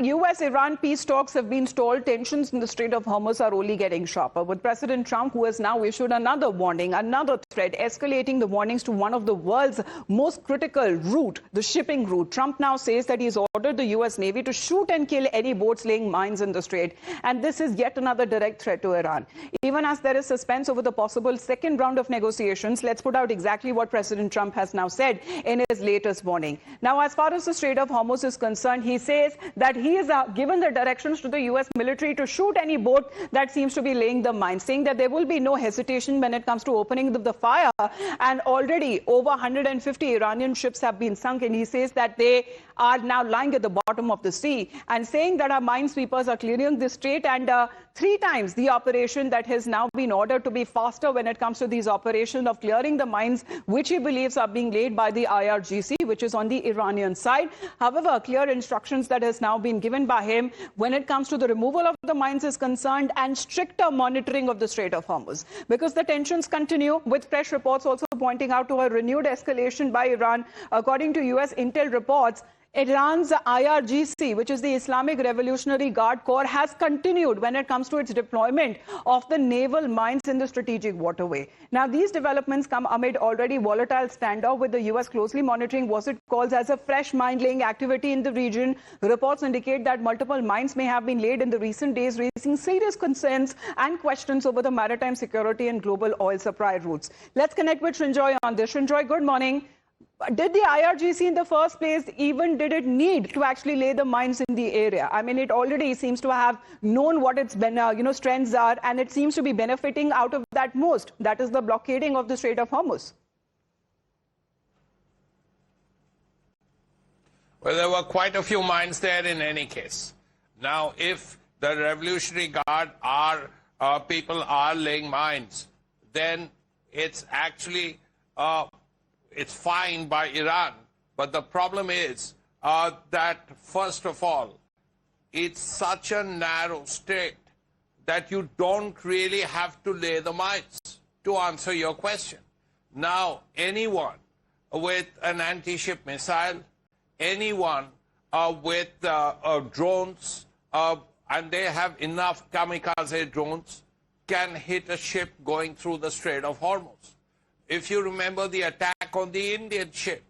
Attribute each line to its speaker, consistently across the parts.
Speaker 1: US-Iran peace talks have been stalled. Tensions in the Strait of Hormuz are only getting sharper, with President Trump, who has now issued another warning, another threat, escalating the warnings to one of the world's most critical route, the shipping route. Trump now says that he's ordered the US Navy to shoot and kill any boats laying mines in the Strait. And this is yet another direct threat to Iran. Even as there is suspense over the possible second round of negotiations, let's put out exactly what President Trump has now said in his latest warning. Now, as far as the Strait of Hormuz is concerned, he says that he has given the directions to the US military to shoot any boat that seems to be laying the mines, saying that there will be no hesitation when it comes to opening the fire. And already over 150 Iranian ships have been sunk, and he says that they are now lying at the bottom of the sea, and saying that our minesweepers are clearing the strait, and 3 times the operation that has now been ordered to be faster when it comes to these operations of clearing the mines, which he believes are being laid by the IRGC, which is on the Iranian side. However, clear instructions that has now been given by him when it comes to the removal of the mines is concerned, and stricter monitoring of the Strait of Hormuz, because the tensions continue, with fresh reports also pointing out to a renewed escalation by Iran. According to US intel reports, Iran's IRGC, which is the Islamic Revolutionary Guard Corps, has continued when it comes to its deployment of the naval mines in the strategic waterway. Now, these developments come amid already volatile standoff, with the US closely monitoring what it calls as a fresh mine-laying activity in the region. Reports indicate that multiple mines may have been laid in the recent days, raising serious concerns and questions over the maritime security and global oil supply routes. Let's connect with Srinjoy on this. Srinjoy, good morning. Did the IRGC in the first place, even did it need to actually lay the mines in the area? I mean, it already seems to have known what its strengths are, and it seems to be benefiting out of that most. That is the blockading of the Strait of Hormuz.
Speaker 2: Well, there were quite a few mines there in any case. Now, if the Revolutionary Guard people are laying mines, then it's actually it's fine by Iran. But the problem is that, first of all, it's such a narrow strait that you don't really have to lay the mines, to answer your question. Now, anyone with an anti-ship missile, anyone with drones, and they have enough kamikaze drones, can hit a ship going through the Strait of Hormuz. If you remember the attack on the Indian ship,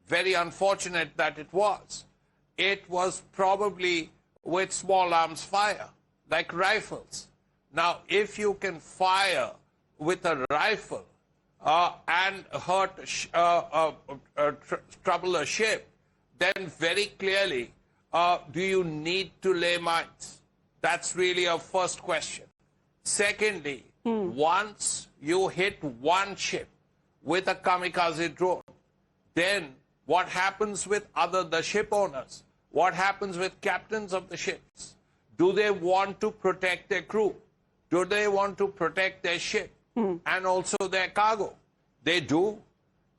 Speaker 2: very unfortunate that it was probably with small arms fire, like rifles. Now, if you can fire with a rifle and trouble a ship, then very clearly, do you need to lay mines? That's really a first question. Secondly, once you hit one ship with a kamikaze drone, then what happens with the ship owners? What happens with captains of the ships? Do they want to protect their crew? Do they want to protect their ship and also their cargo? They do.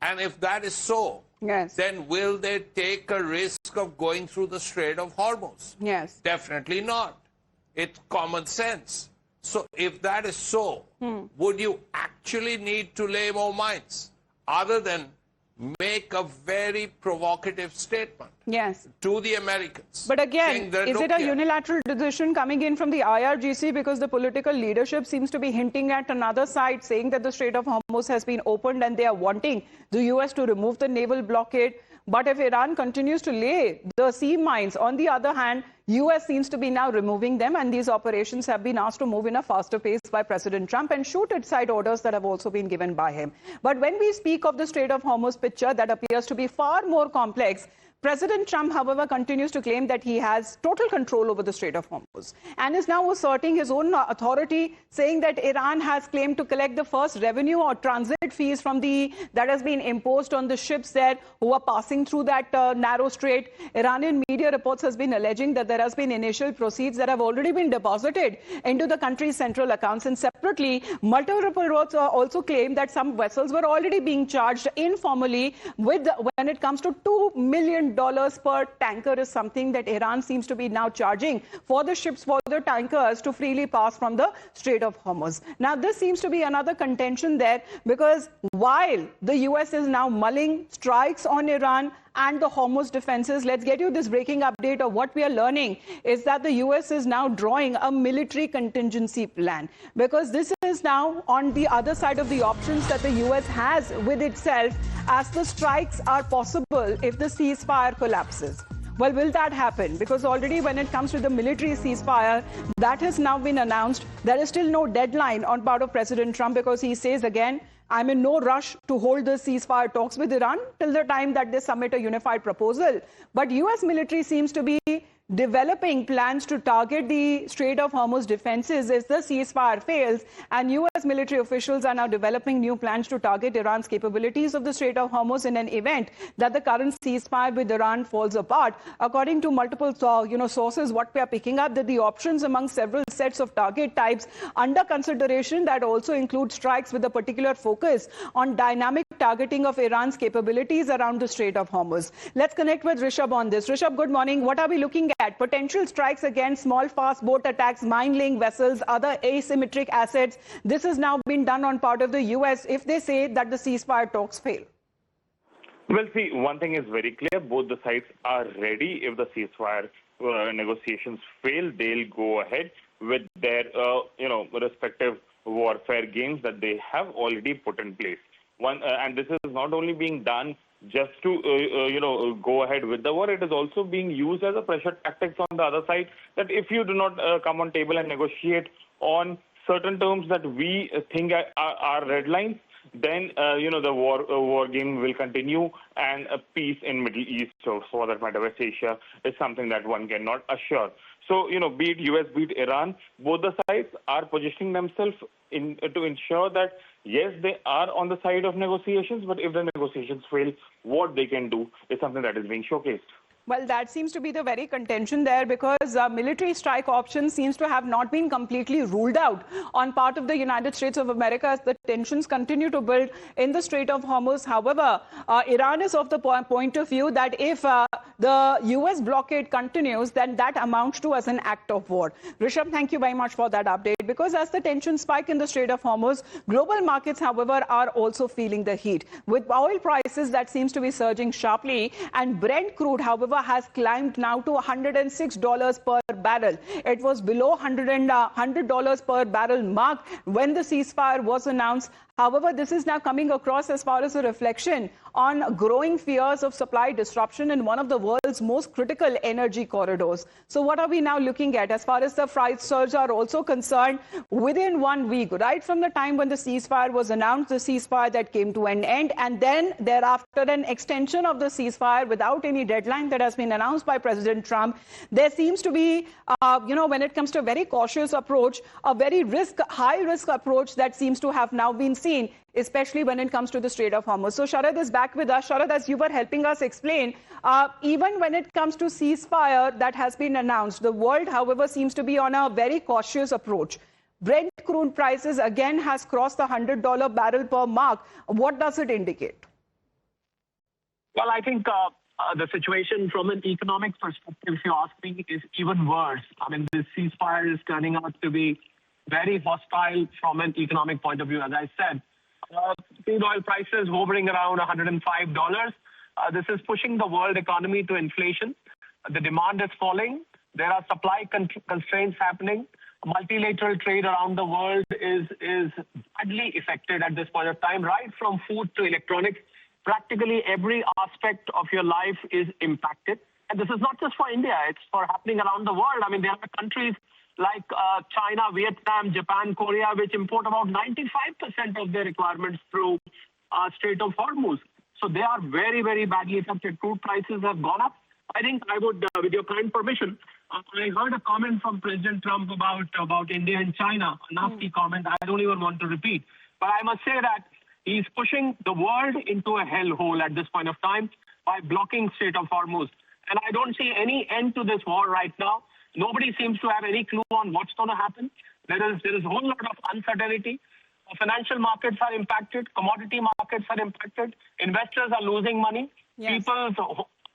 Speaker 2: And if that is so,
Speaker 1: yes,
Speaker 2: then will they take a risk of going through the Strait of Hormuz?
Speaker 1: Yes.
Speaker 2: Definitely not. It's common sense. So if that is so, would you actually need to lay more mines, other than make a very provocative statement to the Americans?
Speaker 1: But again, is it a unilateral decision coming in from the IRGC? Because the political leadership seems to be hinting at another side, saying that the Strait of Hormuz has been opened and they are wanting the US to remove the naval blockade. But if Iran continues to lay the sea mines, on the other hand, US seems to be now removing them, and these operations have been asked to move in a faster pace by President Trump, and shoot at sight orders that have also been given by him. But when we speak of the Strait of Hormuz picture that appears to be far more complex, President Trump, however, continues to claim that he has total control over the Strait of Hormuz, and is now asserting his own authority, saying that Iran has claimed to collect the first revenue or transit fees from that has been imposed on the ships there who are passing through that narrow strait. Iranian media reports has been alleging that there has been initial proceeds that have already been deposited into the country's central accounts, and separately, multiple reports also claim that some vessels were already being charged informally when it comes to $2 million $10 per tanker is something that Iran seems to be now charging for the ships, for the tankers to freely pass from the Strait of Hormuz. Now, this seems to be another contention there, because while the US is now mulling strikes on Iran and the Hormuz defenses, let's get you this breaking update of what we are learning is that the US is now drawing a military contingency plan, because this is now on the other side of the options that the US has with itself as the strikes are possible if the ceasefire collapses. Well, will that happen? Because already when it comes to the military ceasefire, that has now been announced. There is still no deadline on part of President Trump, because he says again, I'm in no rush to hold the ceasefire talks with Iran till the time that they submit a unified proposal. But US military seems to be developing plans to target the Strait of Hormuz defenses if the ceasefire fails. And US military officials are now developing new plans to target Iran's capabilities of the Strait of Hormuz in an event that the current ceasefire with Iran falls apart. According to multiple sources, what we are picking up, that the options among several sets of target types under consideration that also include strikes with a particular focus on dynamic targeting of Iran's capabilities around the Strait of Hormuz. Let's connect with Rishabh on this. Rishabh, good morning. What are we looking at? Potential strikes against small, fast boat attacks, mine-laying vessels, other asymmetric assets. This has now been done on part of the US if they say that the ceasefire talks fail.
Speaker 3: Well, see, one thing is very clear. Both the sides are ready. If the ceasefire negotiations fail, they'll go ahead with their, respective warfare games that they have already put in place. And this is not only being done just to, go ahead with the war. It is also being used as a pressure tactics on the other side, that if you do not come on table and negotiate on certain terms that we think are red lines, then, the war game will continue, and peace in Middle East, or for that matter, West Asia, is something that one cannot assure. So, be it US, be it Iran, both the sides are positioning themselves to ensure that, yes, they are on the side of negotiations, but if the negotiations fail, what they can do is something that is being showcased.
Speaker 1: Well, that seems to be the very contention there, because military strike option seems to have not been completely ruled out on part of the United States of America as the tensions continue to build in the Strait of Hormuz. However, Iran is of the point of view that if the US blockade continues, then that amounts to as an act of war. Rishabh, thank you very much for that update, because as the tensions spike in the Strait of Hormuz, global markets, however, are also feeling the heat. With oil prices that seems to be surging sharply, and Brent crude, however, has climbed now to $106 per barrel. It was below $100 per barrel mark when the ceasefire was announced. However, this is now coming across as far as a reflection on growing fears of supply disruption in one of the world's most critical energy corridors. So what are we now looking at as far as the price surge are also concerned? Within 1 week, right from the time when the ceasefire was announced, the ceasefire that came to an end, and then thereafter an extension of the ceasefire without any deadline that has been announced by President Trump, there seems to be, when it comes to a very cautious approach, a very high-risk approach that seems to have now been seen, especially when it comes to the Strait of Hormuz. So Sharad is back with us. Sharad, as you were helping us explain, even when it comes to ceasefire that has been announced, the world, however, seems to be on a very cautious approach. Brent crude prices again has crossed the $100 barrel per mark. What does it indicate?
Speaker 4: Well, I think the situation from an economic perspective, if you ask me, is even worse. I mean, this ceasefire is turning out to be very hostile from an economic point of view. As I said, crude oil prices hovering around $105. This is pushing the world economy to inflation. The demand is falling. There are supply constraints happening. Multilateral trade around the world is badly affected at this point of time, right from food to electronics. Practically every aspect of your life is impacted. And this is not just for India, it's for happening around the world. I mean, there are countries like China, Vietnam, Japan, Korea, which import about 95% of their requirements through Strait of Hormuz. So they are very, very badly affected. Crude prices have gone up. I think I would, with your kind permission, I heard a comment from President Trump about India and China, a nasty comment I don't even want to repeat. But I must say that he's pushing the world into a hellhole at this point of time by blocking Strait of Hormuz. And I don't see any end to this war right now. Nobody seems to have any clue on what's going to happen. There is a whole lot of uncertainty. Financial markets are impacted. Commodity markets are impacted. Investors are losing money.
Speaker 1: Yes.
Speaker 4: People's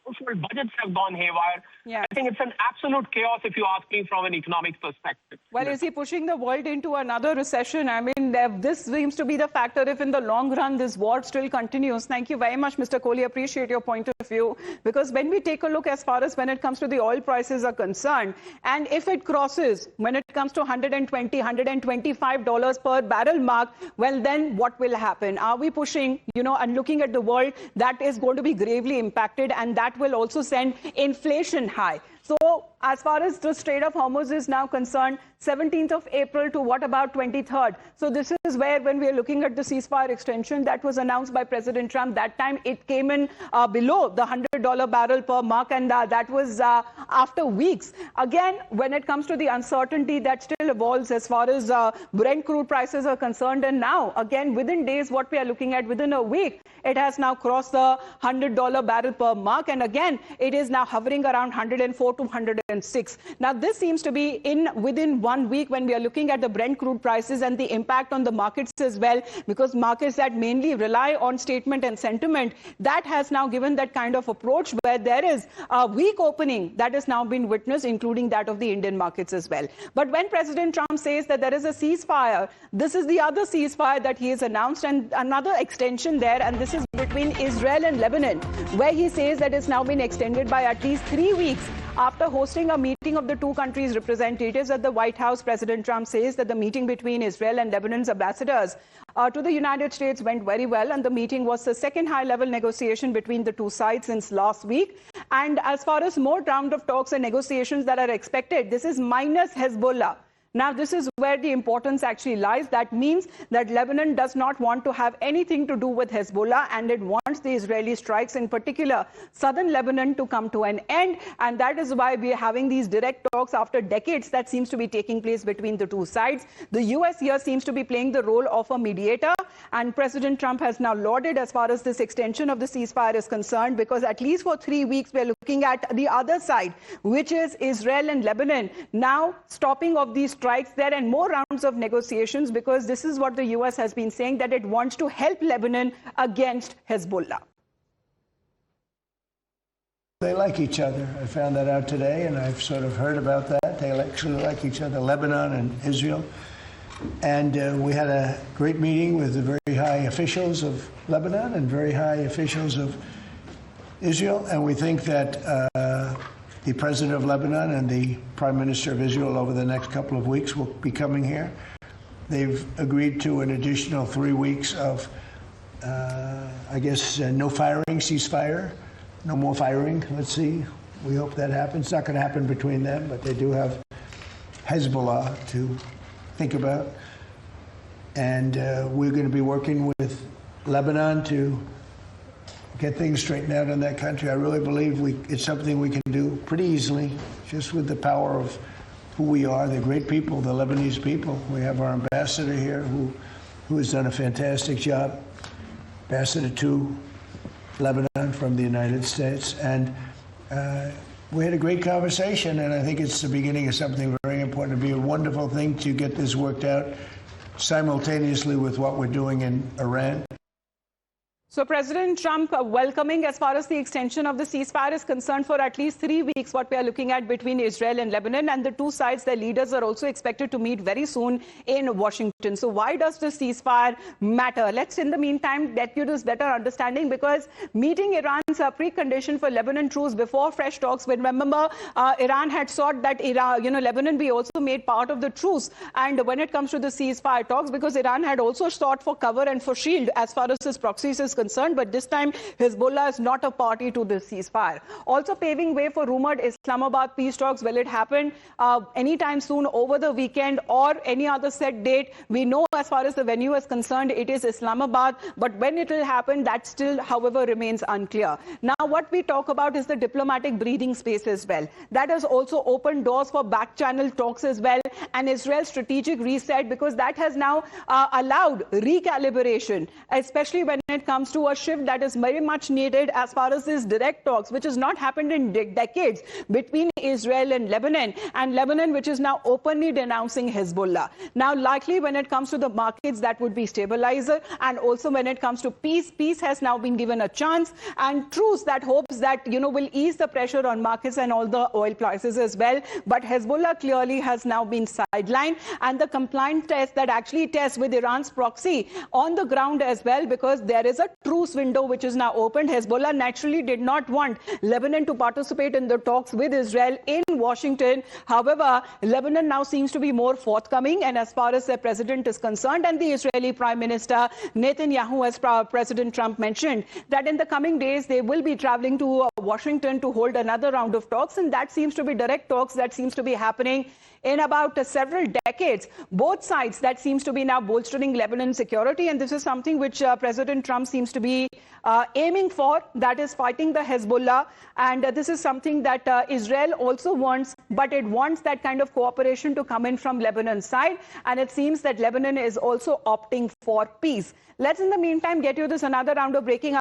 Speaker 4: household budgets have gone haywire.
Speaker 1: Yeah.
Speaker 4: I think it's an absolute chaos if you ask me from an economic perspective.
Speaker 1: Well, is he pushing the world into another recession? I mean, this seems to be the factor if in the long run this war still continues. Thank you very much, Mr. Kohli. Appreciate your point of view. Because when we take a look as far as when it comes to the oil prices are concerned, and if it crosses, when it comes to $120, $125 per barrel mark, well, then what will happen? Are we pushing, and looking at the world, that is going to be gravely impacted, and that will also send inflation high. So as far as the Strait of Hormuz is now concerned, 17th of April to what about 23rd? So this is where, when we are looking at the ceasefire extension that was announced by President Trump, that time it came in below the $100 barrel per mark, and that was after weeks. Again, when it comes to the uncertainty that still evolves as far as Brent crude prices are concerned, and now, again, within days, what we are looking at, within a week, it has now crossed the $100 barrel per mark, and again, it is now hovering around 104 to 106. Now, this seems to be within 1 week when we are looking at the Brent crude prices and the impact on the markets as well, because markets that mainly rely on statement and sentiment, that has now given that kind of approach where there is a weak opening that has now been witnessed, including that of the Indian markets as well. But when President Trump says that there is a ceasefire, this is the other ceasefire that he has announced, and another extension there, and this is between Israel and Lebanon, where he says that it's now been extended by at least 3 weeks. After hosting a meeting of the two countries' representatives at the White House, President Trump says that the meeting between Israel and Lebanon's ambassadors to the United States went very well, and the meeting was the second high-level negotiation between the two sides since last week. And as far as more round of talks and negotiations that are expected, this is minus Hezbollah. Now, this is where the importance actually lies. That means that Lebanon does not want to have anything to do with Hezbollah, and it wants the Israeli strikes, in particular southern Lebanon, to come to an end. And that is why we are having these direct talks after decades that seems to be taking place between the two sides. The U.S. here seems to be playing the role of a mediator, and President Trump has now lauded as far as this extension of the ceasefire is concerned, because at least for 3 weeks we are looking at the other side, which is Israel and Lebanon, now stopping of these strikes there and more rounds of negotiations, because this is what the U.S. has been saying, that it wants to help Lebanon against Hezbollah.
Speaker 5: They like each other. I found that out today, and I've sort of heard about that. They actually like each other, Lebanon and Israel. And we had a great meeting with the very high officials of Lebanon and very high officials of Israel, and we think that the president of Lebanon and the prime minister of Israel over the next couple of weeks will be coming here. They've agreed to an additional 3 weeks of, no firing, ceasefire, no more firing. Let's see. We hope that happens. It's not going to happen between them, but they do have Hezbollah to think about. And we're going to be working with Lebanon to get things straightened out in that country. I really believe it's something we can do pretty easily, just with the power of who we are. They're great people, the Lebanese people. We have our ambassador here who has done a fantastic job, ambassador to Lebanon from the United States. And we had a great conversation, and I think it's the beginning of something very important. It'd be a wonderful thing to get this worked out simultaneously with what we're doing in Iran.
Speaker 1: So President Trump welcoming as far as the extension of the ceasefire is concerned for at least 3 weeks, what we are looking at between Israel and Lebanon, and the two sides, their leaders are also expected to meet very soon in Washington. So why does the ceasefire matter? Let's in the meantime get you this better understanding, because meeting Iran's precondition for Lebanon truce before fresh talks, when remember Iran had sought that Lebanon be also made part of the truce, and when it comes to the ceasefire talks, because Iran had also sought for cover and for shield as far as its proxies is concerned, but this time Hezbollah is not a party to this ceasefire. Also paving way for rumored Islamabad peace talks. Will it happen anytime soon over the weekend or any other set date? We know as far as the venue is concerned, it is Islamabad, but when it will happen, that still, however, remains unclear. Now, what we talk about is the diplomatic breathing space as well. That has also opened doors for back-channel talks as well, and Israel's strategic reset, because that has now allowed recalibration, especially when it comes comes to a shift that is very much needed as far as these direct talks, which has not happened in decades between Israel and Lebanon, which is now openly denouncing Hezbollah. Now, likely when it comes to the markets, that would be stabilizer, and also when it comes to peace has now been given a chance, and truce that hopes that, will ease the pressure on markets and all the oil prices as well. But Hezbollah clearly has now been sidelined, and the compliance test that actually tests with Iran's proxy on the ground as well, because there is a truce window which is now opened. Hezbollah naturally did not want Lebanon to participate in the talks with Israel in Washington. However, Lebanon now seems to be more forthcoming, and as far as their president is concerned, and the Israeli Prime Minister Netanyahu, as President Trump mentioned, that in the coming days they will be traveling to Washington to hold another round of talks, and that seems to be direct talks that seems to be happening in about several decades. Both sides that seems to be now bolstering Lebanon's security, and this is something which President Trump seems to be aiming for, that is fighting the Hezbollah, and this is something that Israel also wants, but it wants that kind of cooperation to come in from Lebanon's side, and it seems that Lebanon is also opting for peace. Let's in the meantime get you this another round of breaking